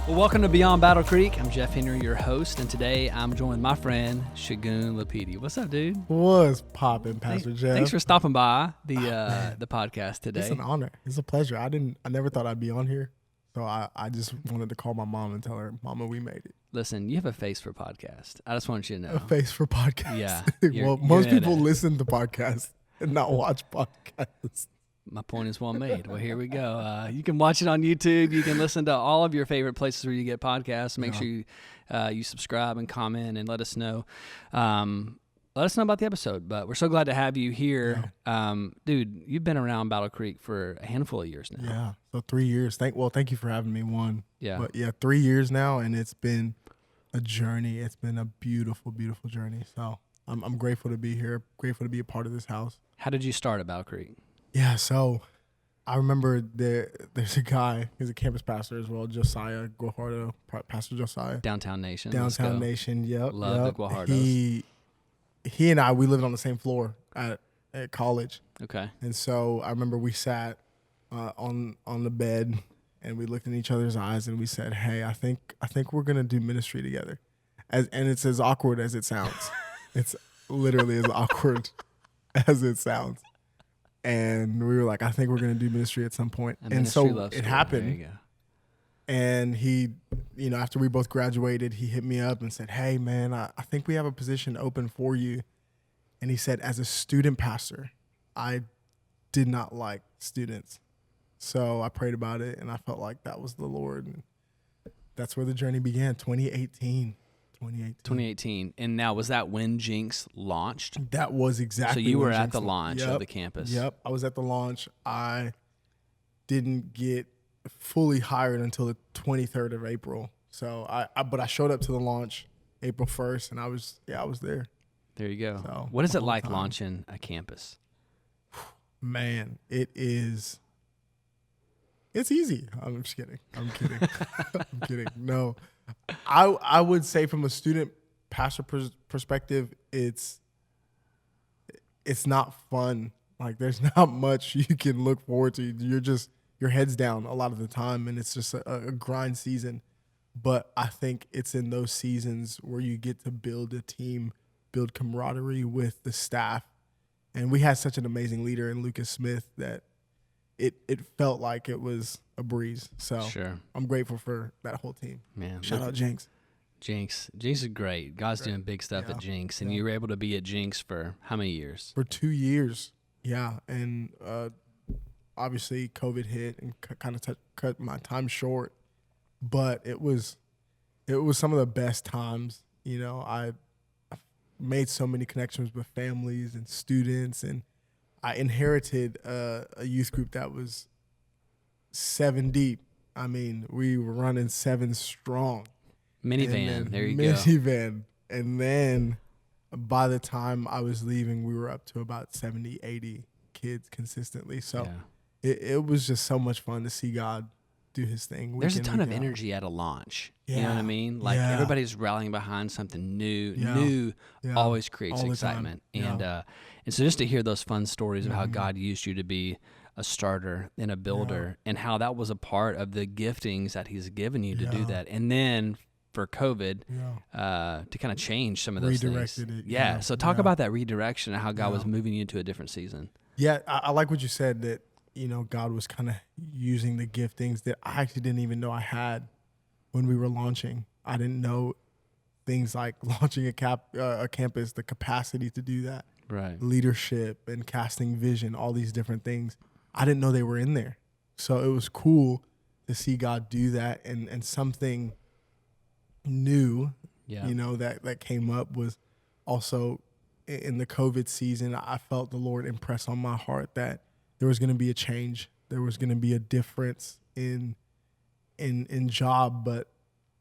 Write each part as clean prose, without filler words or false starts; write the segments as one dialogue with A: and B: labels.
A: Well, welcome to Beyond Battlecreek. I'm Jeff Henry, your host, and today I'm joined with my friend Segun Lapidi. What's up, dude?
B: What's popping, Pastor Jeff?
A: Thanks for stopping by the podcast today.
B: It's an honor. It's a pleasure. I never thought I'd be on here, so I just wanted to call my mom and tell her, "Mama, we made it."
A: Listen, you have a face for podcast. I just want you to know.
B: A face for podcast.
A: Yeah.
B: Well, most people listen to podcasts and not watch podcasts.
A: My point is well made. Well, here we go. You can watch it on YouTube. You can listen to all of your favorite places where you get podcasts. Make sure you subscribe and comment and let us know. Let us know about the episode. But we're so glad to have you here. Yeah. Dude, you've been around Battlecreek for a handful of years now.
B: Yeah, so 3 years. Thank you for having me.
A: Yeah.
B: But yeah, 3 years now, and it's been a journey. It's been a beautiful, beautiful journey. So I'm grateful to be here, grateful to be a part of this house.
A: How did you start at Battlecreek?
B: Yeah, so I remember there's a guy, he's a campus pastor as well, Josiah Guajardo, Pastor Josiah.
A: Downtown Nation.
B: Downtown Nation, yep.
A: Love the Guajardos.
B: He and I, we lived on the same floor at college.
A: Okay.
B: And so I remember we sat on the bed and we looked in each other's eyes and we said, "Hey, I think we're going to do ministry together." And it's as awkward as it sounds. It's literally as awkward as it sounds. And we were like, I think we're going to do ministry at some point. And so it happened.
A: There you go.
B: And he, after we both graduated, he hit me up and said, "Hey, man, I think we have a position open for you." And he said, as a student pastor, I did not like students. So I prayed about it, and I felt like that was the Lord. And that's where the journey began, 2018.
A: And now, was that when Jinx launched?
B: That was exactly.
A: So you were
B: when
A: at
B: Jinx
A: the launch of the campus.
B: Yep, I was at the launch. I didn't get fully hired until the 23rd of April. So but I showed up to the launch April 1st, and I was there.
A: There you go.
B: So,
A: what is it like launching a campus?
B: Man, it's easy. I'm just kidding. I'm kidding. No. I would say from a student pastor perspective, it's not fun. Like, there's not much you can look forward to. Your head's down a lot of the time, and it's just a grind season. But I think it's in those seasons where you get to build a team, build camaraderie with the staff. And we had such an amazing leader in Lucas Smith that it felt like it was a breeze. So
A: sure.
B: I'm grateful for that whole team.
A: Man,
B: shout out Jinx.
A: Jinx is great. God's doing big stuff at Jinx, and you were able to be at Jinx for how many years?
B: For 2 years, yeah. And obviously COVID hit and kind of cut my time short, but it was some of the best times. I made so many connections with families and students, and I inherited a youth group that was 7 deep. I mean, we were running 7 strong.
A: Minivan, there you go.
B: Minivan. And then by the time I was leaving, we were up to about 70, 80 kids consistently. So it was just so much fun to see God do his thing.
A: There's a ton of energy at a launch. Yeah. You know what I mean? Like everybody's rallying behind something new. New always creates excitement. And so just to hear those fun stories of how God used you to be a starter and a builder and how that was a part of the giftings that he's given you to do that. And then for COVID to kind of change some of those
B: Redirected
A: things.
B: it.
A: So talk about that redirection and how God was moving you into a different season.
B: Yeah, I like what you said that, God was kind of using the giftings that I actually didn't even know I had when we were launching. I didn't know things like launching a campus, the capacity to do that.
A: Right.
B: Leadership and casting vision, all these different things. I didn't know they were in there. So it was cool to see God do that, and something new, that came up was also in the COVID season. I felt the Lord impress on my heart that there was going to be a change. There was going to be a difference in job, but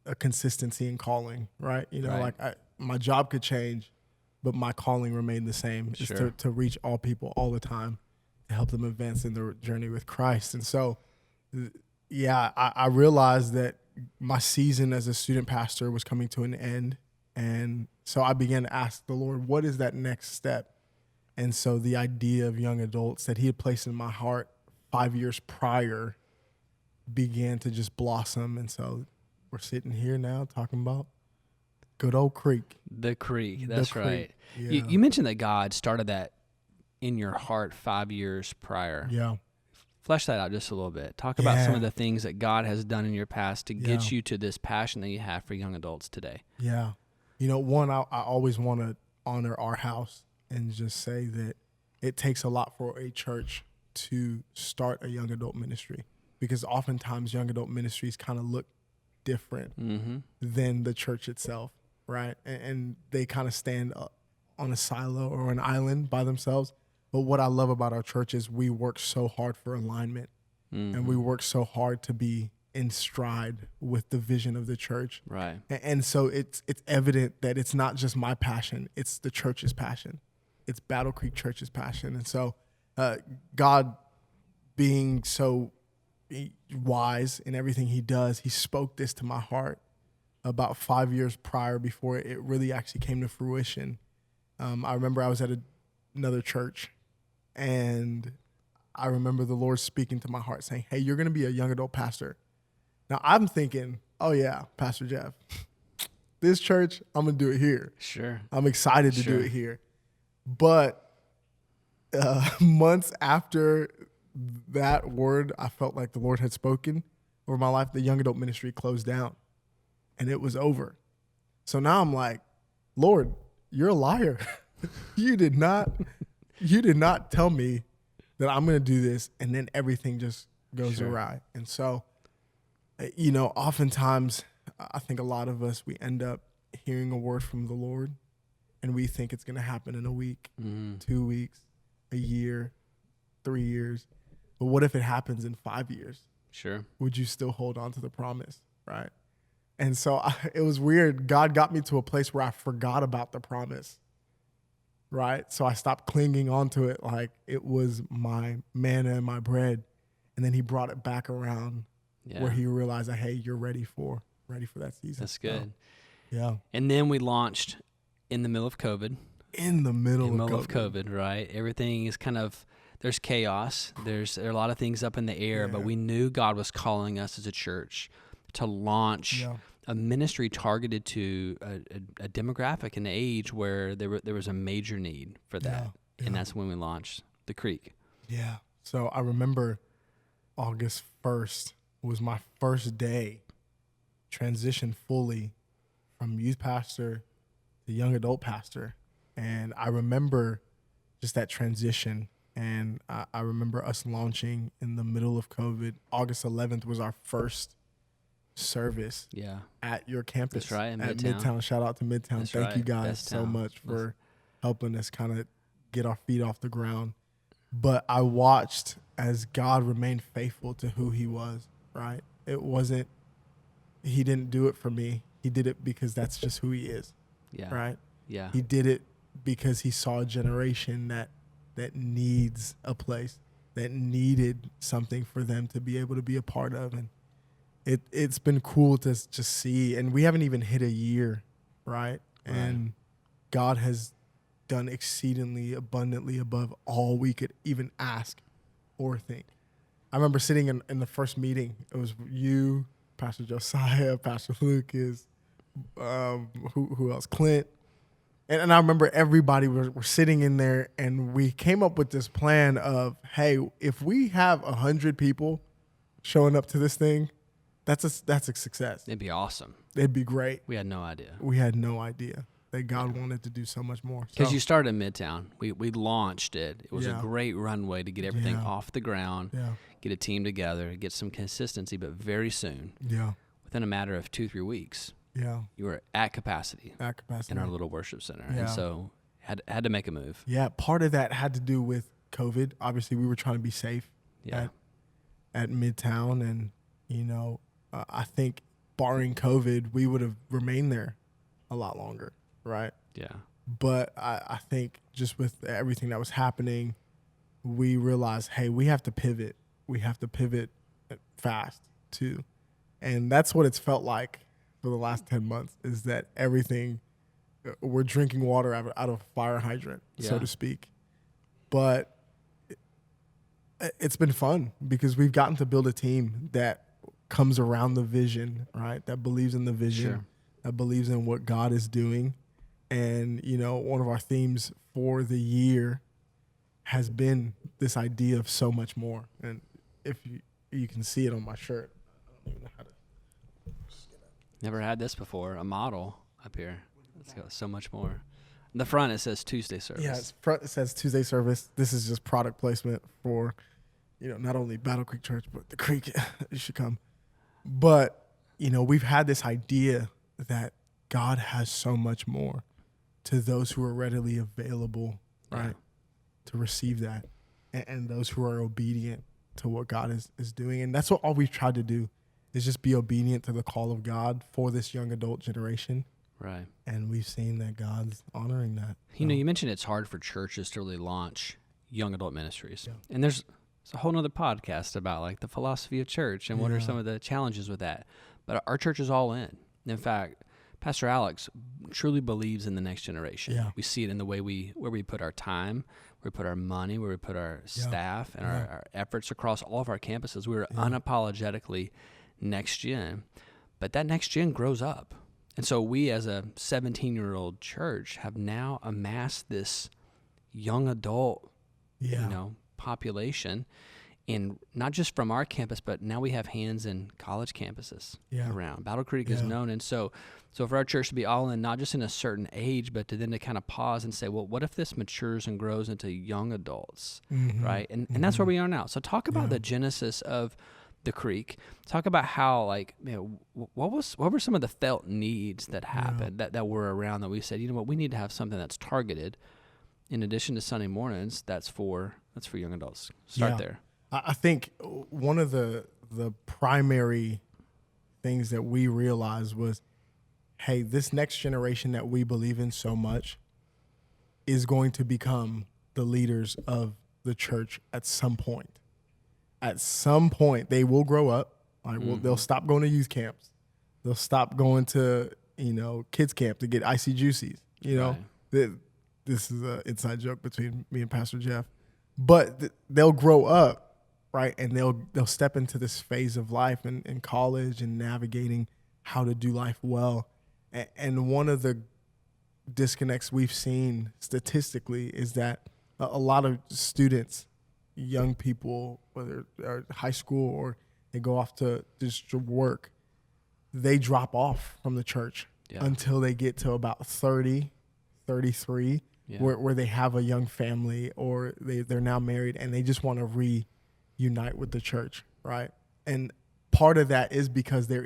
B: a consistency in calling, right? Like my job could change, but my calling remained the same.
A: Sure.
B: Is to reach all people all the time, to help them advance in their journey with Christ. And so, I realized that my season as a student pastor was coming to an end. And so I began to ask the Lord, what is that next step? And so the idea of young adults that he had placed in my heart 5 years prior began to just blossom. And so we're sitting here now talking about good old Creek.
A: The Creek, that's right.
B: Yeah.
A: You mentioned that God started that in your heart 5 years prior.
B: Yeah.
A: Flesh that out just a little bit. Talk about some of the things that God has done in your past to get you to this passion that you have for young adults today.
B: Yeah. You know, one, I always want to honor our house and just say that it takes a lot for a church to start a young adult ministry, because oftentimes young adult ministries kind of look different than the church itself, right? And they kind of stand on a silo or an island by themselves. But what I love about our church is we work so hard for alignment, and we work so hard to be in stride with the vision of the church.
A: Right.
B: And so it's evident that it's not just my passion, it's the church's passion. It's Battlecreek Church's passion. And so God, being so wise in everything he does, he spoke this to my heart about 5 years prior, before it really actually came to fruition. I remember I was at another church, and I remember the Lord speaking to my heart saying, hey, you're going to be a young adult pastor. Now I'm thinking, oh yeah, Pastor Jeff, this church, I'm going to do it here.
A: Sure.
B: I'm excited to do it here. But months after that word, I felt like the Lord had spoken over my life, the young adult ministry closed down, and it was over. So now I'm like, Lord, you're a liar. You did not tell me that I'm going to do this, and then everything just goes awry. And so, you know, oftentimes I think a lot of us, we end up hearing a word from the Lord, and we think it's going to happen in a week, 2 weeks, a year, 3 years. But what if it happens in 5 years?
A: Sure.
B: Would you still hold on to the promise, right? And so it was weird. God got me to a place where I forgot about the promise, right? So I stopped clinging onto it like it was my manna and my bread. And then he brought it back around where he realized that, hey, you're ready for that season.
A: That's good.
B: So, yeah.
A: And then we launched in the middle of COVID.
B: In the middle
A: of COVID, right? Everything is kind of, there's chaos. There are a lot of things up in the air, but we knew God was calling us as a church to launch a ministry targeted to a demographic and age where there was a major need for that. And that's when we launched the Creek. Yeah.
B: So I remember August 1st was my first day transitioned fully from youth pastor to young adult pastor. And I remember just that transition. And I remember us launching in the middle of COVID. August 11th was our first service at your campus.
A: That's right,
B: at Midtown. Shout out to Midtown.
A: That's
B: Thank
A: right.
B: you guys
A: Best
B: so
A: town.
B: much for helping us kind of get our feet off the ground. But I watched as God remained faithful to who he was, right? It wasn't, he didn't do it for me. He did it because that's just who he is, right? Yeah. He did it because he saw a generation that needs a place, that needed something for them to be able to be a part of. And it's been cool to just see. And we haven't even hit a year, right? And God has done exceedingly abundantly above all we could even ask or think. I remember sitting in the first meeting. It was you, Pastor Josiah, Pastor Lucas, who else? Clint. And I remember everybody were sitting in there, and we came up with this plan of, hey, if we have 100 people showing up to this thing, that's a success.
A: It'd be awesome.
B: It'd be great.
A: We had no idea.
B: We had no idea that God wanted to do so much more.
A: Because you started in Midtown. We launched it. It was a great runway to get everything off the ground, get a team together, get some consistency, but very soon, within a matter of 2-3 weeks, you were at capacity in our little worship center. And so had to make a move. Yeah,
B: part of that had to do with COVID. Obviously, we were trying to be safe at Midtown. And, you know, I think barring COVID, we would have remained there a lot longer, right? Yeah. But I think just with everything that was happening, we realized, hey, we have to pivot. We have to pivot fast, too. And that's what it's felt like for the last 10 months, is that everything, we're drinking water out of a fire hydrant, so to speak. But it's been fun because we've gotten to build a team that comes around the vision, right? That believes in the vision,
A: Sure.
B: that believes in what God is doing. And, one of our themes for the year has been this idea of so much more. And if you can see it on my shirt. I don't even know how to.
A: Never had this before. A model up here. Let's go. So much more. In the front, it says Tuesday service.
B: Yeah, it says Tuesday service. This is just product placement for, not only Battlecreek Church, but the Creek. You should come. But, we've had this idea that God has so much more to those who are readily available, right, to receive that, and those who are obedient to what God is doing. And that's what all we've tried to do is just be obedient to the call of God for this young adult generation.
A: Right.
B: And we've seen that God's honoring that.
A: You mentioned it's hard for churches to really launch young adult ministries. Yeah. And there's a whole nother podcast about like the philosophy of church and what are some of the challenges with that. But our church is all in. In fact, Pastor Alex truly believes in the next generation. Yeah. We see it in the way where we put our time, where we put our money, where we put our staff and our efforts across all of our campuses. We're unapologetically next gen, but that next gen grows up. And so we as a 17-year-old church have now amassed this young adult, population, and not just from our campus, but now we have hands in college campuses around. Battlecreek is known. And so for our church to be all in, not just in a certain age, but to kind of pause and say, well, what if this matures and grows into young adults, right? And that's where we are now. So talk about the genesis of the Creek. Talk about how, what were some of the felt needs that happened that were around that we said, we need to have something that's targeted in addition to Sunday mornings. That's for young adults. Start there.
B: I think one of the primary things that we realized was, hey, this next generation that we believe in so much is going to become the leaders of the church at some point. At some point, they will grow up. They'll stop going to youth camps. They'll stop going to, kids camp to get icy juicies. This is an inside joke between me and Pastor Jeff. But they'll grow up, right? And they'll step into this phase of life in college and navigating how to do life well. And one of the disconnects we've seen statistically is that a lot of students, young people, whether they're high school or they go off to just work, they drop off from the church until they get to about 30, 33, where they have a young family or they're now married and they just want to reunite with the church, right? And part of that is because there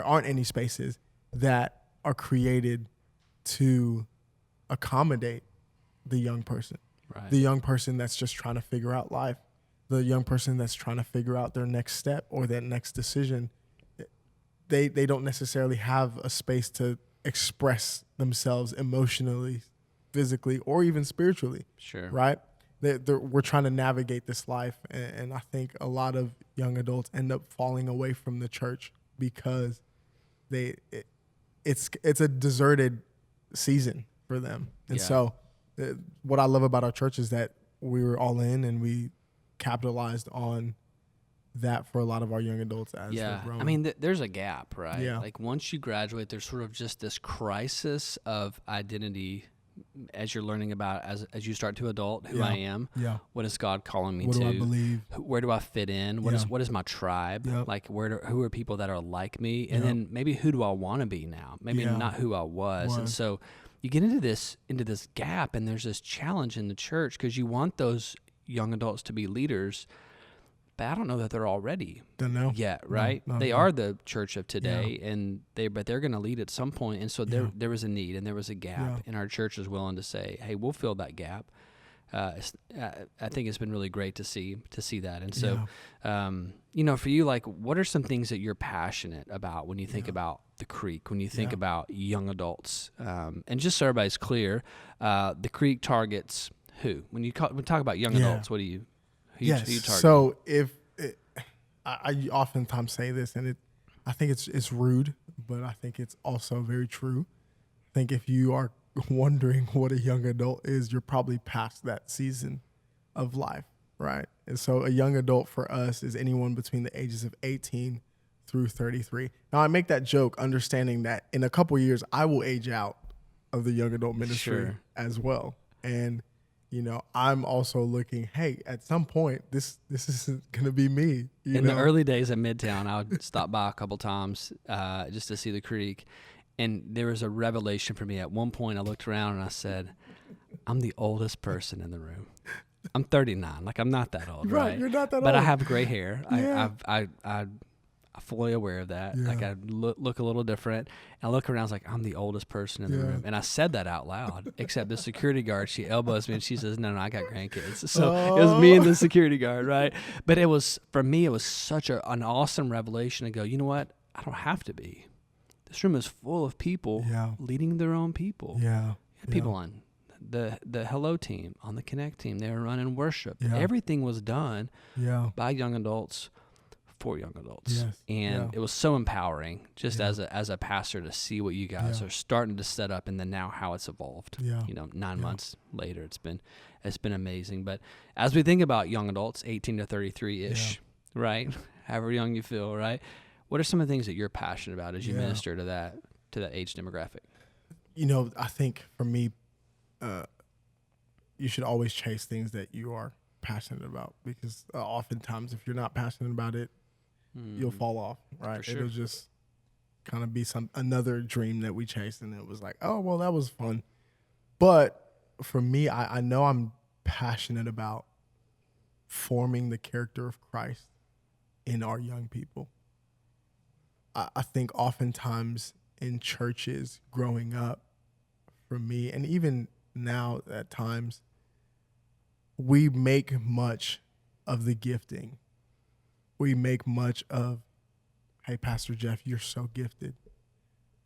B: aren't any spaces that are created to accommodate the young person. Right. The young person that's just trying to figure out life, the young person that's trying to figure out their next step or their next decision. They don't necessarily have a space to express themselves emotionally, physically, or even spiritually. Sure. Right? We're trying to navigate this life, and I think a lot of young adults end up falling away from the church because it's a deserted season for them. And so what I love about our church is that we were all in and we capitalized on that for a lot of our young adults as they're growing.
A: I mean, there's a gap, right?
B: Yeah.
A: Like once you graduate, there's sort of just this crisis of identity as you're learning about, as you start to adult, who I am, what is God calling me to?
B: What do I believe?
A: Where do I fit in? What is my tribe? Like who are people that are like me? And then maybe who do I want to be now? Maybe not who I was. And so you get into this gap, and there's this challenge in the church because you want those young adults to be leaders, but I don't know that they're all ready yet, right? They are the church of today, and they're going to lead at some point. And so there was a need and there was a gap, and our church is willing to say, hey, we'll fill that gap. I think it's been really great to see that. And so, for you, like, what are some things that you're passionate about when you think about the Creek, when you think about young adults? And just so everybody's clear, the Creek targets who? When you talk about young adults, what do you? Who you target?
B: So I oftentimes say this, and I think it's rude, but I think it's also very true. I think if you are wondering what a young adult is, you're probably past that season of life. right? And so a young adult for us is anyone between the ages of 18 through 33. Now, I make that joke understanding that in a couple years, I will age out of the young adult ministry as well. And, you know, I'm also looking, hey, at some point, this isn't going to be me.
A: In the early days at Midtown, I would stop by a couple times just to see the creek. And there was a revelation for me. At one point, I looked around and I said, I'm the oldest person in the room. I'm 39. Like, I'm not that old, right?
B: You're not that old.
A: But I have gray hair.
B: Yeah.
A: I'm fully aware of that. Yeah. Like, I look a little different. And I look around, I was like, I'm the oldest person in the room. And I said that out loud, except the security guard, she elbows me and she says, no, I got grandkids. So it was me and the security guard, right? But it was, for me, it was such an awesome revelation to go, you know what? I don't have to be. This room is full of people leading their own people.
B: Yeah.
A: People on the Hello team, on the Connect team. They were running worship. Yeah. Everything was done by young adults for young adults. Yes. And it was so empowering just as a pastor to see what you guys are starting to set up and then now how it's evolved. Yeah. You know, 9 months later, it's been amazing. But as we think about young adults, 18 to 33-ish, right? However young you feel, right? What are some of the things that you're passionate about as you minister to that age demographic?
B: You know, I think for me, you should always chase things that you are passionate about, because oftentimes if you're not passionate about it, you'll fall off, right? Sure. It'll just kind of be another dream that we chased, and it was like, oh, well, that was fun. But for me, I know I'm passionate about forming the character of Christ in our young people. I think oftentimes in churches growing up, for me, and even now at times, we make much of the gifting. We make much of, hey, Pastor Jeff, you're so gifted.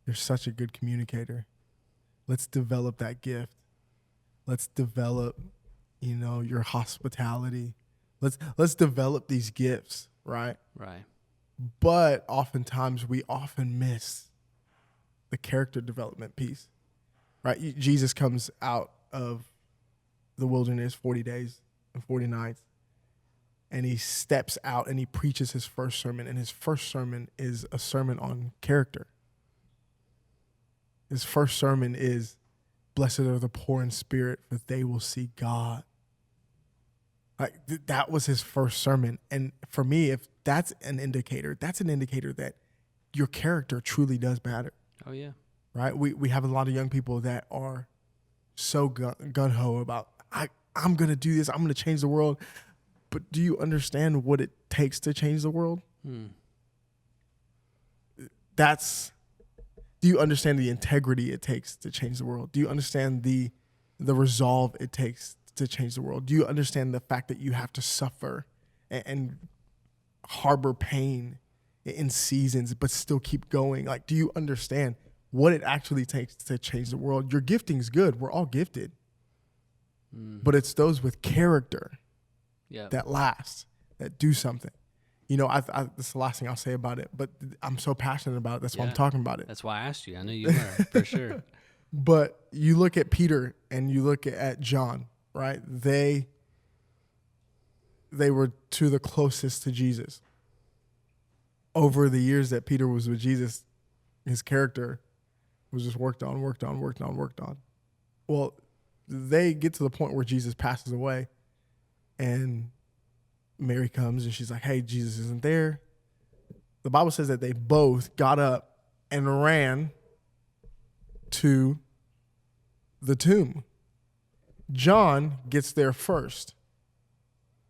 B: You're such a good communicator. Let's develop that gift. Let's develop, you know, your hospitality. Let's develop these gifts, right?
A: Right.
B: But oftentimes we miss the character development piece, right? Jesus comes out of the wilderness 40 days and 40 nights, and he steps out and he preaches his first sermon, and his first sermon is a sermon on character. His first sermon is, blessed are the poor in spirit, for they will see God. Like that was his first sermon. And for me, if that's an indicator that your character truly does matter.
A: Oh, yeah.
B: Right? We have a lot of young people that are so gun-ho about, I'm going to do this, I'm going to change the world. But do you understand what it takes to change the world? Do you understand the integrity it takes to change the world? Do you understand the resolve it takes to change the world? Do you understand the fact that you have to suffer and harbor pain in seasons but still keep going? Like, do you understand what it actually takes to change the world? Your gifting's good. We're all gifted. But it's those with character that last, that do something. You know, this is the last thing I'll say about it, but I'm so passionate about it. That's why I'm talking about it.
A: That's why I asked you. I knew you were, for sure.
B: But you look at Peter and you look at John, right? They were to the closest to Jesus. Over the years that Peter was with Jesus, his character was just worked on. Well, they get to the point where Jesus passes away, and Mary comes and she's like, hey, Jesus isn't there. The Bible says that they both got up and ran to the tomb. John gets there first,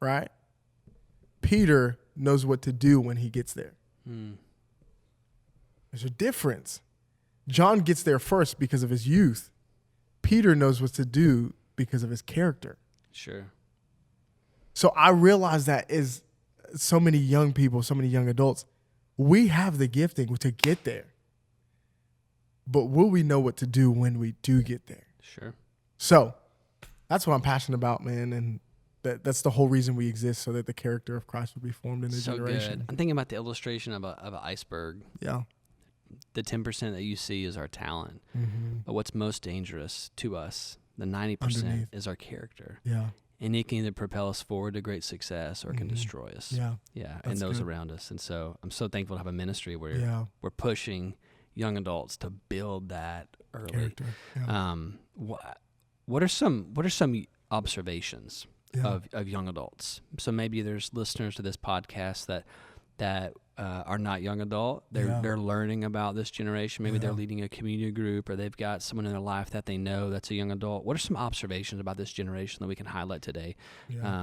B: right? Peter knows what to do when he gets there. There's a difference. John gets there first because of his youth. Peter knows what to do because of his character.
A: Sure.
B: So I realize that is so many young people, so many young adults, we have the gifting to get there. But will we know what to do when we do get there?
A: Sure.
B: So that's what I'm passionate about, man. And that's the whole reason we exist, so that the character of Christ would be formed in the generation.
A: Good. I'm thinking about the illustration of an iceberg.
B: Yeah.
A: The 10% that you see is our talent. But what's most dangerous to us, the 90% is our character.
B: Yeah.
A: and it can either propel us forward to great success or can destroy us.
B: Yeah,
A: and those around us. And so I'm so thankful to have a ministry where we're pushing young adults to build that early.
B: Character. Yeah.
A: What are some observations of young adults? So maybe there's listeners to this podcast that are not young adult. They're learning about this generation. Maybe they're leading a community group, or they've got someone in their life that they know that's a young adult. What are some observations about this generation that we can highlight today?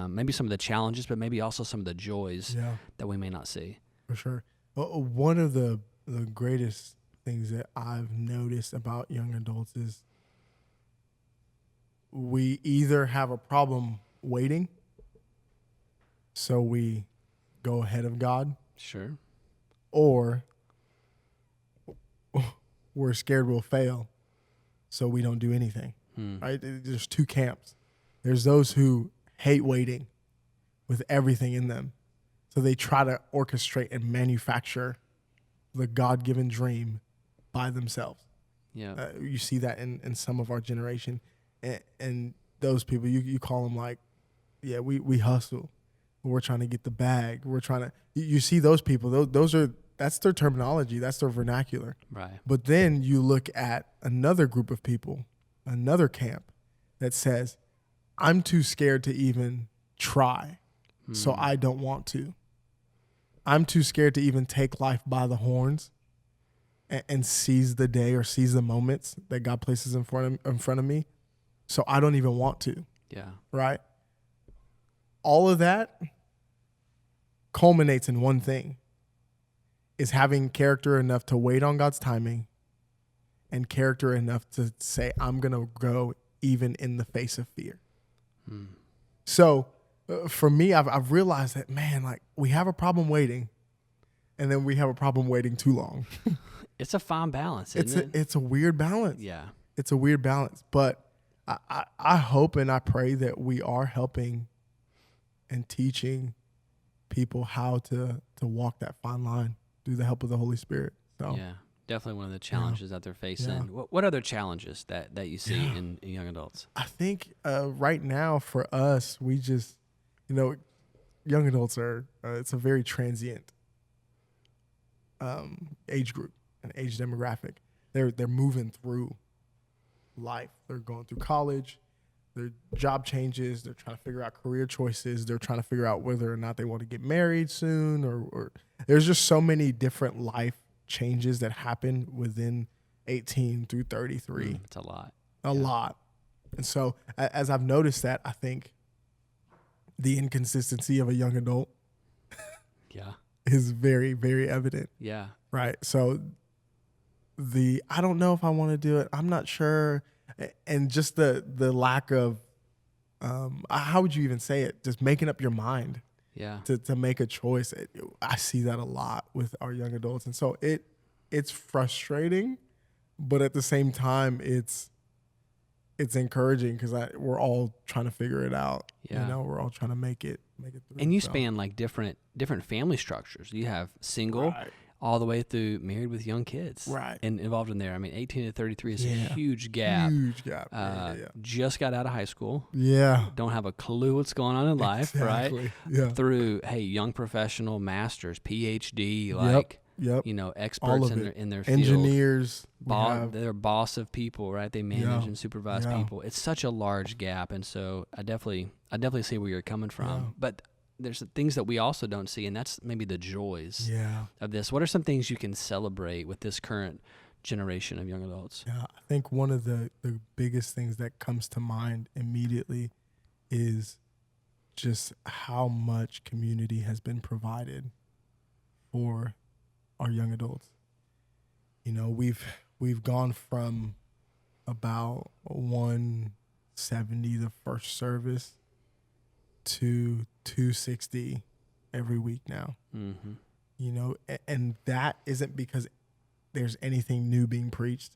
A: Maybe some of the challenges, but maybe also some of the joys that we may not see.
B: For sure. One of the greatest things that I've noticed about young adults is we either have a problem waiting, so we go ahead of God.
A: Sure.
B: Or we're scared we'll fail, so we don't do anything. Right? There's two camps. There's those who hate waiting with everything in them, so they try to orchestrate and manufacture the God-given dream by themselves.
A: Yeah.
B: You see that in some of our generation, and those people you call them like, we hustle. We're trying to get the bag. We're trying to. You see those people. That's their terminology. That's their vernacular.
A: Right.
B: But then you look at another group of people, another camp, that says, "I'm too scared to even try, so I don't want to. I'm too scared to even take life by the horns, and seize the day or seize the moments that God places in front of me, so I don't even want to."
A: Yeah.
B: Right. All of that culminates in one thing, is having character enough to wait on God's timing and character enough to say, I'm going to go even in the face of fear. So for me, I've realized that, man, like we have a problem waiting, and then we have a problem waiting too long.
A: It's a fine balance, isn't it?
B: It's a weird balance.
A: Yeah.
B: It's a weird balance. But I hope and I pray that we are helping and teaching people how to walk that fine line through the help of the Holy Spirit. So
A: yeah, definitely one of the challenges that they're facing. Yeah. What other challenges that you see in young adults?
B: I think right now for us, we just, young adults are, it's a very transient age group, an age demographic. They're moving through life. They're going through college. Their job changes. They're trying to figure out career choices. They're trying to figure out whether or not they want to get married soon, or there's just so many different life changes that happen within 18 through 33.
A: It's a lot.
B: A lot. And so as I've noticed that, I think the inconsistency of a young adult is very, very evident.
A: Yeah.
B: Right. So I don't know if I want to do it. I'm not sure. And just the lack of, how would you even say it? Just making up your mind to make a choice. I see that a lot with our young adults. And so it's frustrating, but at the same time, it's encouraging because we're all trying to figure it out.
A: Yeah.
B: We're all trying to make it through.
A: And you span like different family structures. You have single all the way through married with young kids.
B: Right.
A: And involved in there. I mean, 18 to 33 is a huge gap.
B: Huge gap.
A: Just got out of high school.
B: Yeah.
A: Don't have a clue what's going on in life, right?
B: Yeah.
A: Through, young professional, masters, PhD, experts in their field.
B: Engineers.
A: They're boss of people, right? They manage and supervise people. It's such a large gap. And so I definitely see where you're coming from.
B: Yeah.
A: But there's things that we also don't see, and that's maybe the joys of this. What are some things you can celebrate with this current generation of young adults?
B: Yeah, I think one of the biggest things that comes to mind immediately is just how much community has been provided for our young adults. We've gone from about 170 the first service to 260 every week now. Mm-hmm. And that isn't because there's anything new being preached.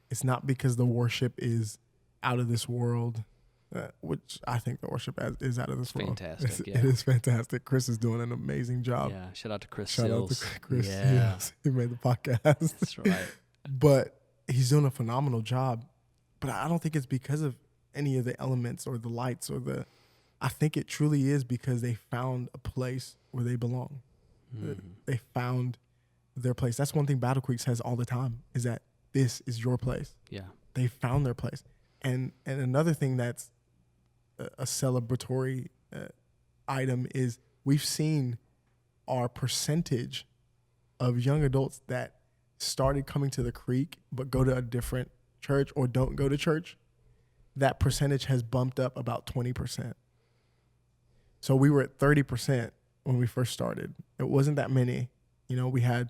B: It's not because the worship is out of this world, which I think the worship is out of this world.
A: Fantastic.
B: It is fantastic. Chris is doing an amazing job.
A: Yeah. Shout out to Chris
B: Shout
A: Sills.
B: out to Chris.
A: Yeah.
B: Yes, he made the podcast.
A: That's right.
B: But he's doing a phenomenal job. But I don't think it's because of any of the elements or the lights or I think it truly is because they found a place where they belong. They found their place. That's one thing Battlecreek says all the time, is that this is your place.
A: Yeah.
B: They found their place. And another thing that's a celebratory item is we've seen our percentage of young adults that started coming to the Creek but go to a different church or don't go to church. That percentage has bumped up about 20%. So we were at 30% when we first started. It wasn't that many. You know, we had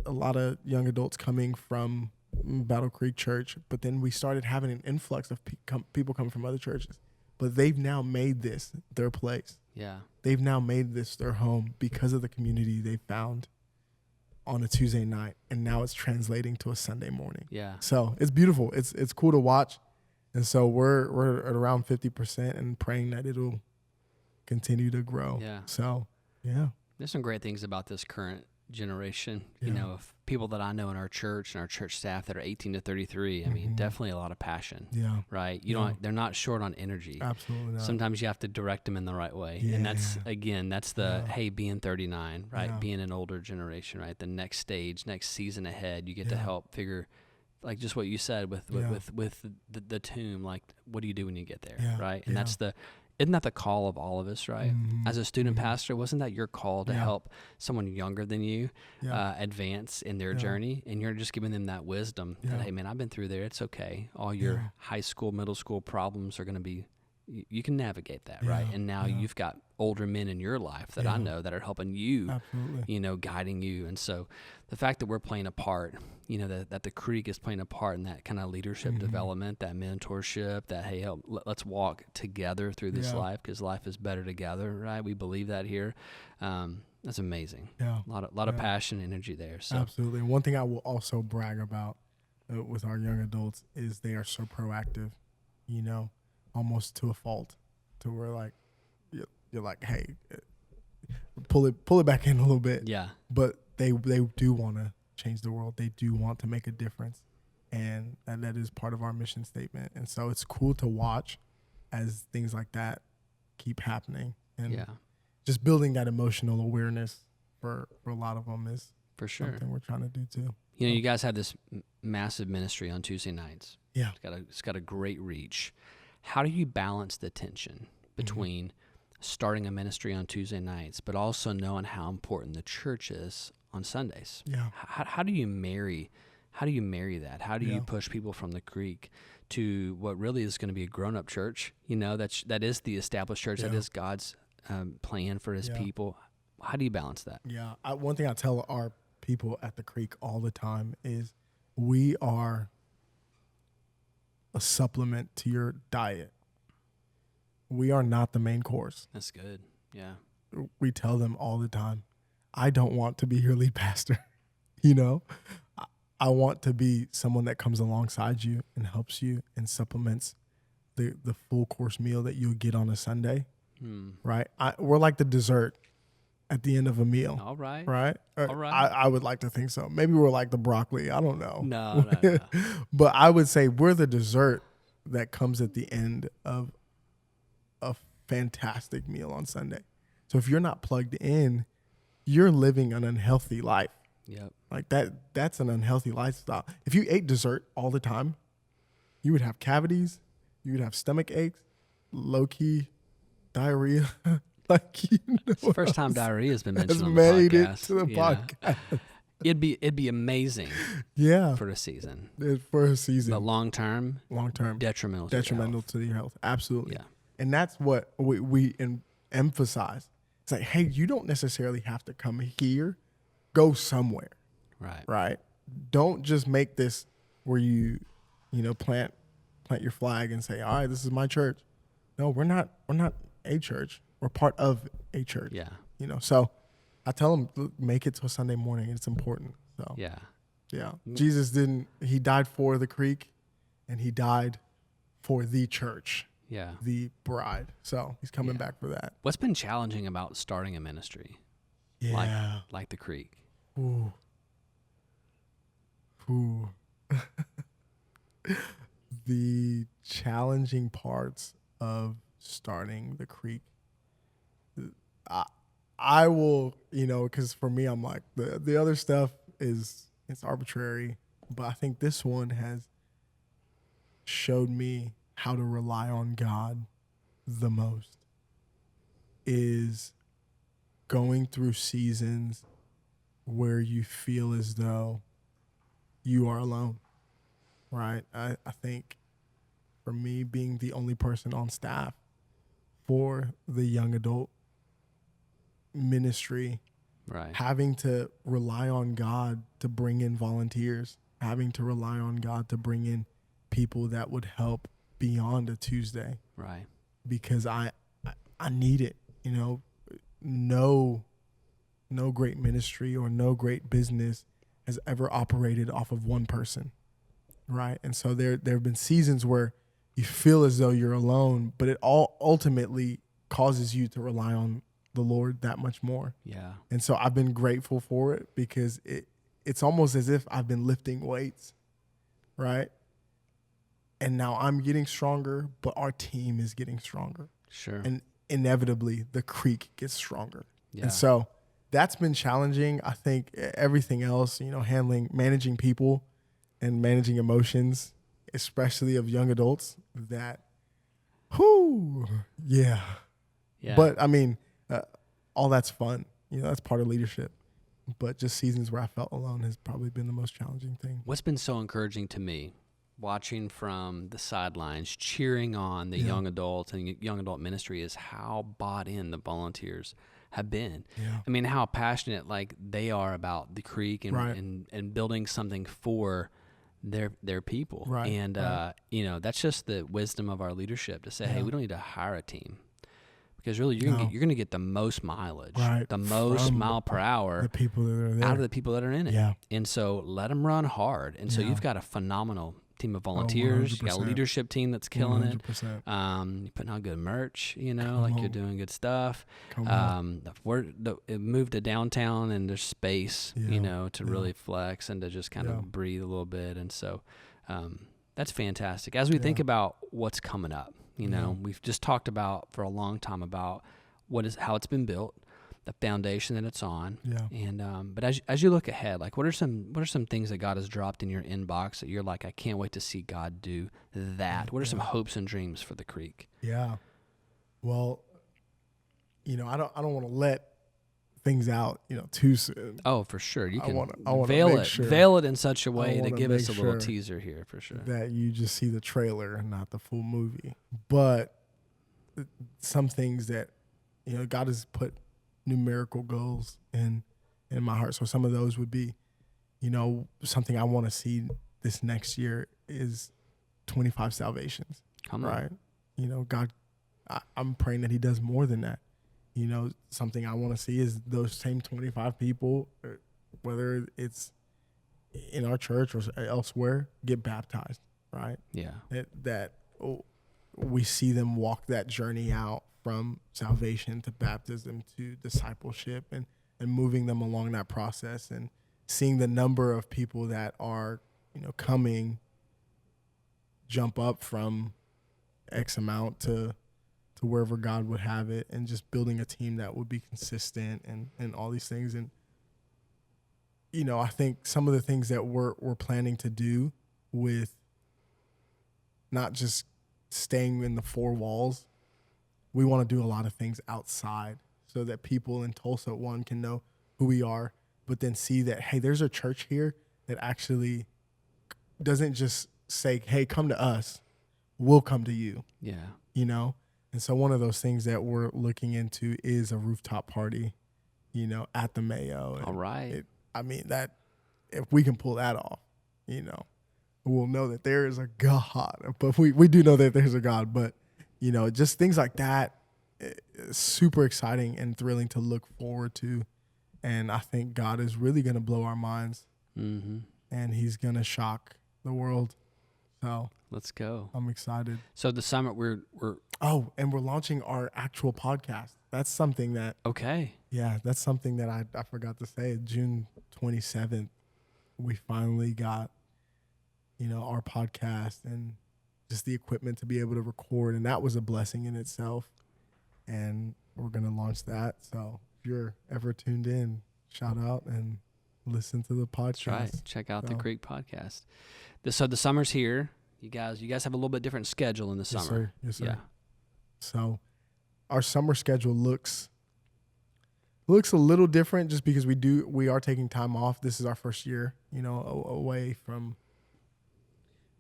B: a lot of young adults coming from Battlecreek Church, but then we started having an influx of people coming from other churches. But they've now made this their place.
A: Yeah.
B: They've now made this their home because of the community they found on a Tuesday night, and now it's translating to a Sunday morning.
A: Yeah.
B: So it's beautiful. It's cool to watch. And so we're at around 50% and praying that it'll continue to grow.
A: Yeah.
B: So, yeah.
A: There's some great things about this current generation, you know, of people that I know in our church and our church staff that are 18 to 33. I mean, definitely a lot of passion.
B: Yeah.
A: Right. They're not short on energy.
B: Absolutely not.
A: Sometimes you have to direct them in the right way.
B: Yeah.
A: And that's hey, being 39, right? Being an older generation, right? The next stage, next season ahead, you get to help figure, like just what you said with the tomb, like what do you do when you get there, right? And isn't that the call of all of us, right? As a student pastor, wasn't that your call to help someone younger than you advance in their journey? And you're just giving them that wisdom that, hey, man, I've been through there. It's okay. All your high school, middle school problems are going to be, you can navigate that, right? And now you've got older men in your life that I know that are helping you, you know, guiding you. And so the fact that we're playing a part, you know, that the Creek is playing a part in that kind of leadership development, that mentorship, that, hey, let's walk together through this life because life is better together, right? We believe that here. That's amazing. Yeah. A lot of passion and energy there. So.
B: Absolutely. And one thing I will also brag about with our young adults is they are so proactive, you know, almost to a fault, to where like you're like, hey, pull it back in a little bit.
A: Yeah.
B: But they do want to change the world. They do want to make a difference, and that is part of our mission statement. And so it's cool to watch as things like that keep happening, and just building that emotional awareness for a lot of them is
A: for sure
B: something we're trying to do too.
A: You know, you guys have this massive ministry on Tuesday nights.
B: Yeah,
A: it's got a great reach. How do you balance the tension between starting a ministry on Tuesday nights, but also knowing how important the church is on Sundays?
B: Yeah.
A: How do you marry that? How do you push people from the Creek to what really is going to be a grown-up church? You know, that is the established church. That is God's plan for His people. How do you balance that?
B: Yeah. One thing I tell our people at the Creek all the time is we are a supplement to your diet. We are not the main course.
A: That's good. Yeah.
B: We tell them all the time, I don't want to be your lead pastor. You know, I want to be someone that comes alongside you and helps you and supplements the full course meal that you'll get on a Sunday. Right. We're like the dessert at the end of a meal.
A: All right.
B: Right.
A: All right.
B: I would like to think so. Maybe we're like the broccoli. I don't know.
A: No.
B: But I would say we're the dessert that comes at the end of a fantastic meal on Sunday. So if you're not plugged in, you're living an unhealthy life.
A: Yep.
B: Like that's an unhealthy lifestyle. If you ate dessert all the time, you would have cavities, you would have stomach aches, low-key diarrhea. Like, you know,
A: it's the first time diarrhea has been mentioned on the podcast.
B: Made it to the podcast.
A: It'd be amazing.
B: Yeah.
A: For a season.
B: For a season.
A: But long term,
B: detrimental to your health. Absolutely.
A: Yeah.
B: And that's what we emphasize. It's like, hey, you don't necessarily have to come here. Go somewhere. Right. Don't just make this where you plant your flag and say, all right, this is my church. No, we're not a church. We're part of a church.
A: Yeah.
B: You know, so I tell them, make it to a Sunday morning. It's important. So
A: yeah.
B: Jesus he died for the Creek, and He died for the church.
A: Yeah.
B: The bride. So He's coming back for that.
A: What's been challenging about starting a ministry?
B: Yeah.
A: Like the Creek?
B: Ooh. The challenging parts of starting the Creek. I will, because for me, I'm like, the other stuff it's arbitrary, but I think this one has showed me how to rely on God the most, is going through seasons where you feel as though you are alone, right? I think for me, being the only person on staff for the young adult ministry,
A: right,
B: having to rely on God to bring in volunteers, having to rely on God to bring in people that would help beyond a Tuesday,
A: right,
B: because I need it. No great ministry or no great business has ever operated off of one person, right? And so there have been seasons where you feel as though you're alone, but it all ultimately causes you to rely on the Lord that much more.
A: yeah,
B: And so I've been grateful for it, because it's almost as if I've been lifting weights, right? And now I'm getting stronger, but our team is getting stronger.
A: sure,
B: And inevitably the Creek gets stronger.
A: yeah,
B: And so that's been challenging. I think everything else, managing people and managing emotions, especially of young adults, yeah.
A: yeah.
B: But I mean, all that's fun. That's part of leadership. But just seasons where I felt alone has probably been the most challenging thing.
A: What's been so encouraging to me, watching from the sidelines, cheering on the young adults and young adult ministry, is how bought in the volunteers have been.
B: Yeah.
A: I mean, how passionate they are about the Creek and building something for their people.
B: Right.
A: And that's just the wisdom of our leadership to say, hey, we don't need to hire a team. Because really, you're gonna get the most mileage, the most mile per hour,
B: the people that are there,
A: out of the people that are in it.
B: Yeah.
A: And so let them run hard. And so you've got a phenomenal team of volunteers. You got a leadership team that's killing
B: 100%.
A: it. You're putting out good merch. You're doing good stuff. It moved to downtown, and there's space, to really flex and to just kind of breathe a little bit. And so that's fantastic. As we think about what's coming up. We've just talked about for a long time about how it's been built, the foundation that it's on.
B: Yeah.
A: And but as you look ahead, what are some things that God has dropped in your inbox that you're like, I can't wait to see God do that? What are some hopes and dreams for the Creek?
B: Yeah. Well, I don't want to let things out, too soon.
A: Oh, for sure. You can
B: I wanna
A: veil it in such a way to give us a little teaser here, for sure.
B: That you just see the trailer and not the full movie. But some things that, God has put numerical goals in my heart. So some of those would be, something I want to see this next year is 25 salvations.
A: Come on.
B: Right? God, I'm praying that he does more than that. Something I want to see is those same 25 people, whether it's in our church or elsewhere, get baptized, right?
A: Yeah.
B: That we see them walk that journey out from salvation to baptism to discipleship, and moving them along that process, and seeing the number of people that are, coming jump up from X amount to wherever God would have it, and just building a team that would be consistent and all these things. And, I think some of the things that we're planning to do with not just staying in the four walls, we want to do a lot of things outside so that people in Tulsa, one, can know who we are, but then see that, hey, there's a church here that actually doesn't just say, hey, come to us, we'll come to you.
A: Yeah.
B: And so one of those things that we're looking into is a rooftop party, at the Mayo.
A: All right.
B: That if we can pull that off, we'll know that there is a God. But we do know that there's a God. But, just things like that, super exciting and thrilling to look forward to. And I think God is really going to blow our minds.
A: Mm-hmm.
B: And he's going to shock the world. So
A: let's go.
B: I'm excited.
A: So the summit, we're
B: and we're launching our actual podcast. That's something that that's something that I forgot to say. June 27th, we finally got our podcast, and just the equipment to be able to record, and that was a blessing in itself. And we're going to launch that. So if you're ever tuned in, shout out and listen to the podcast.
A: That's right. Check out the Creek podcast. So the summer's here. You guys have a little bit different schedule in the summer.
B: Yes, sir. Yeah. So our summer schedule looks a little different just because we are taking time off. This is our first year, away from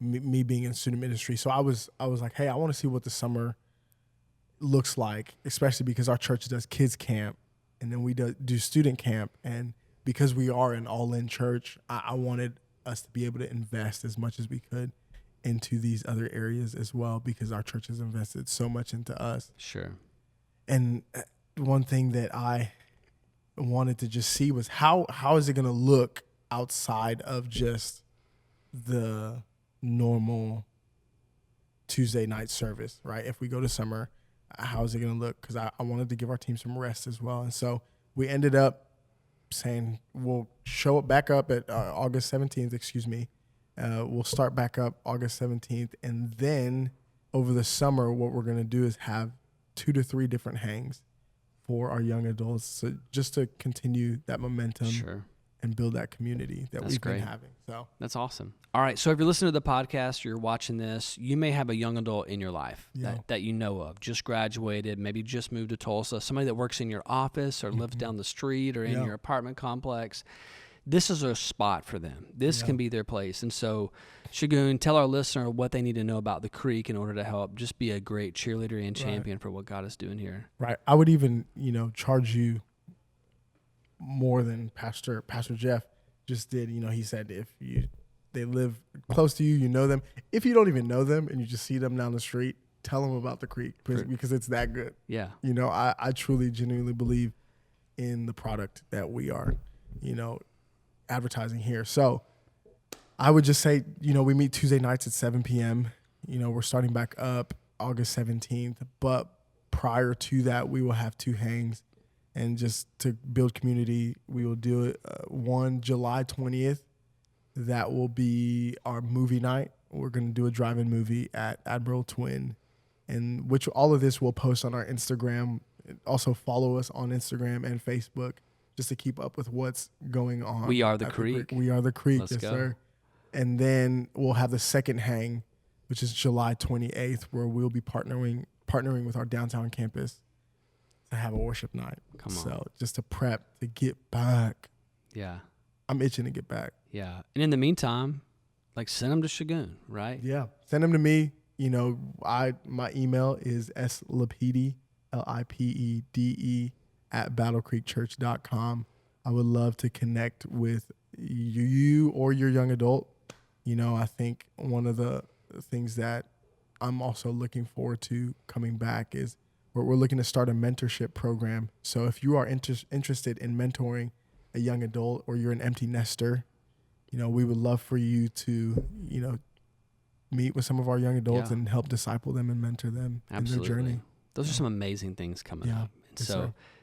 B: me being in student ministry. So I was like, hey, I want to see what the summer looks like, especially because our church does kids camp and then we do student camp. And because we are an all-in church, I wanted us to be able to invest as much as we could into these other areas as well, because our church has invested so much into us.
A: Sure.
B: And one thing that I wanted to just see was how is it going to look outside of just the normal Tuesday night service, right? If we go to summer, how is it going to look? Because I wanted to give our team some rest as well. And so we ended up saying we'll show it back up at August 17th, we'll start back up August 17th. And then over the summer, what we're going to do is have 2 to 3 different hangs for our young adults, so just to continue that momentum. Sure. And build that community that we've been having. So
A: that's awesome. All right. So if you're listening to the podcast, or you're watching this, you may have a young adult in your life that you know of, just graduated, maybe just moved to Tulsa, somebody that works in your office or lives down the street or in your apartment complex. This is a spot for them. This can be their place. And so, Segun, tell our listener what they need to know about the Creek in order to help just be a great cheerleader and champion for what God is doing here.
B: Right. I would even, charge you more than Pastor Jeff just did. He said if they live close to you, you know them. If you don't even know them and you just see them down the street, tell them about the Creek because it's that good.
A: Yeah.
B: I truly, genuinely believe in the product that we are, advertising here. So I would just say, we meet Tuesday nights at 7 p.m. We're starting back up August 17th, but prior to that, we will have 2 hangs. And just to build community, we will do it one July 20th. That will be our movie night. We're going to do a drive-in movie at Admiral Twin, and which all of this we'll post on our Instagram. Also follow us on Instagram and Facebook just to keep up with what's going on.
A: We are the Creek.
B: We are the Creek,
A: Let's
B: yes,
A: go.
B: sir. And then we'll have the second hang, which is July 28th, where we'll be partnering with our downtown campus to have a worship night.
A: Come on.
B: So just to prep to get back.
A: Yeah.
B: I'm itching to get back.
A: Yeah. And in the meantime, send them to Segun, right?
B: Yeah. Send them to me. My email is slipede, LIPEDE @battlecreekchurch.com. I would love to connect with you or your young adult. I think one of the things that I'm also looking forward to coming back is we're looking to start a mentorship program. So if you are interested in mentoring a young adult, or you're an empty nester, we would love for you to, meet with some of our young adults and help disciple them and mentor them in their journey.
A: Those are some amazing things coming up. And
B: yes,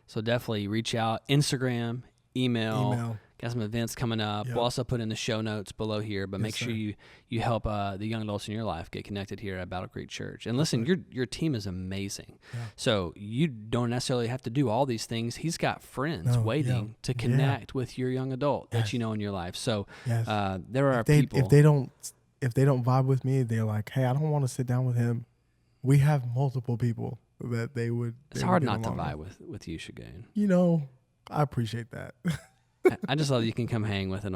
A: so definitely reach out, Instagram, email. Got some events coming up. Yep. We'll also put in the show notes below here, but make sure you help the young adults in your life get connected here at Battlecreek Church. And listen, your team is amazing. Yeah. So you don't necessarily have to do all these things. He's got friends waiting to connect with your young adult that you know in your life. So there are people.
B: If they don't vibe with me, they're like, hey, I don't want to sit down with him. We have multiple people that they would.
A: It's hard not to vibe with you, Segun.
B: I appreciate that.
A: I just love that you can come hang with an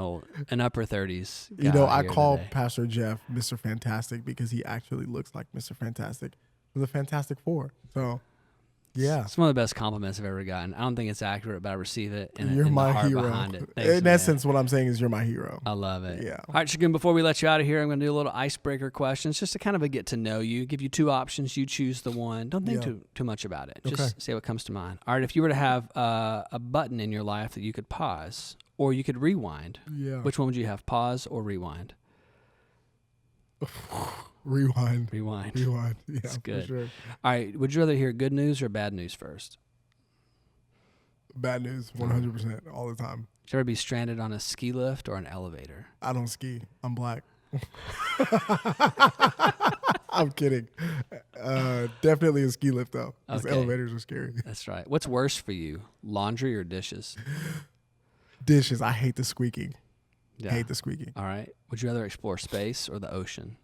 A: upper 30s guy.
B: I call Pastor Jeff Mr. Fantastic because he actually looks like Mr. Fantastic from the Fantastic Four. So, yeah.
A: It's one of the best compliments I've ever gotten. I don't think it's accurate, but I receive it. And
B: you're my
A: the heart
B: hero.
A: Behind it. Thanks,
B: in essence, what I'm saying is you're my hero.
A: I love it.
B: Yeah.
A: All right, Segun, before we let you out of here, I'm going to do a little icebreaker questions just to kind of get to know you. Give you 2 options. You choose the one. Don't think too much about it. Just say what comes to mind. All right, if you were to have a button in your life that you could pause or you could rewind, which one would you have, pause or rewind?
B: Rewind. Yeah,
A: that's good.
B: For sure.
A: All right, would you rather hear good news or bad news first?
B: Bad news, 100% all the time.
A: Should you ever be stranded on a ski lift or an elevator?
B: I don't ski. I'm black. I'm kidding. Definitely a ski lift though. Because
A: Okay.
B: elevators are scary.
A: That's right. What's worse for you, laundry or dishes?
B: Dishes. I hate the squeaking.
A: Yeah.
B: Hate the squeaking.
A: All right. Would you rather explore space or the ocean?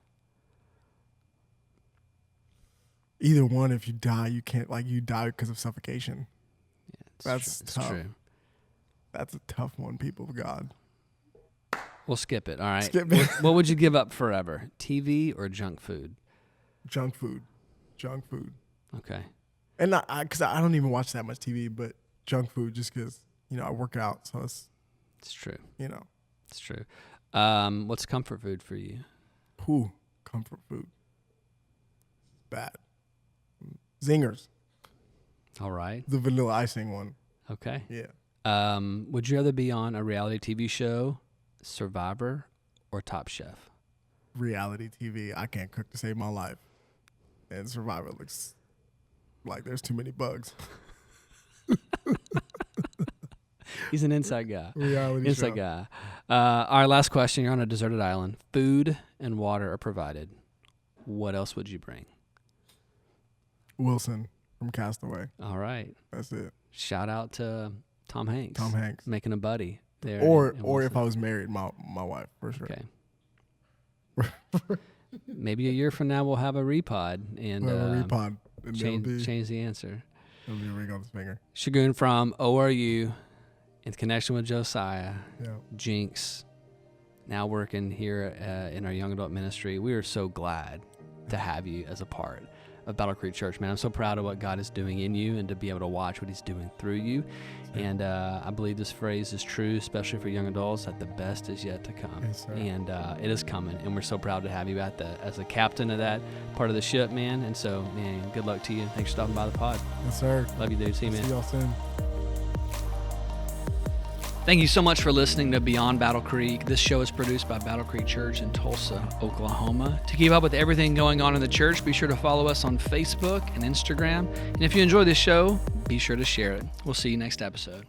B: Either one. If you die, you can't you die because of suffocation.
A: Yeah,
B: That's
A: true. It's
B: tough.
A: true.
B: That's a tough one, people of God.
A: We'll skip it. All right.
B: Skip it.
A: What would you give up forever? TV or junk food?
B: Junk food. Junk food.
A: Okay.
B: And not because I don't even watch that much TV, but junk food just because I work out, so it's
A: true.
B: It's
A: true. What's comfort food for you?
B: Comfort food. Bad. Zingers.
A: All right.
B: The vanilla icing one.
A: Okay.
B: Yeah.
A: Would you rather be on a reality TV show, Survivor, or Top Chef?
B: Reality TV. I can't cook to save my life. And Survivor looks like there's too many bugs.
A: He's an inside guy.
B: Reality show.
A: guy. All right, last question. You're on a deserted island. Food and water are provided. What else would you bring?
B: Wilson from Castaway.
A: All right.
B: That's it.
A: Shout out to Tom Hanks.
B: Tom Hanks.
A: Making a buddy there.
B: Or if I was married, my wife, for sure.
A: Okay. Maybe a year from now we'll have a repod and change the answer.
B: It'll be a ring on his finger.
A: Segun from ORU in connection with Josiah,
B: Yeah.
A: Jinx, now working here in our young adult ministry. We are so glad to have you as a part of Battlecreek Church, man. I'm so proud of what God is doing in you and to be able to watch what he's doing through you. And I believe this phrase is true, especially for young adults, that the best is yet to come.
B: Yes, sir.
A: And it is coming. And we're so proud to have you as a captain of that part of the ship, man. And so, man, good luck to you. Thanks for stopping by the pod.
B: Yes, sir.
A: Love you, dude. See you, man.
B: See y'all soon.
A: Thank you so much for listening to Beyond Battle Creek. This show is produced by Battlecreek Church in Tulsa, Oklahoma. To keep up with everything going on in the church, be sure to follow us on Facebook and Instagram. And if you enjoy this show, be sure to share it. We'll see you next episode.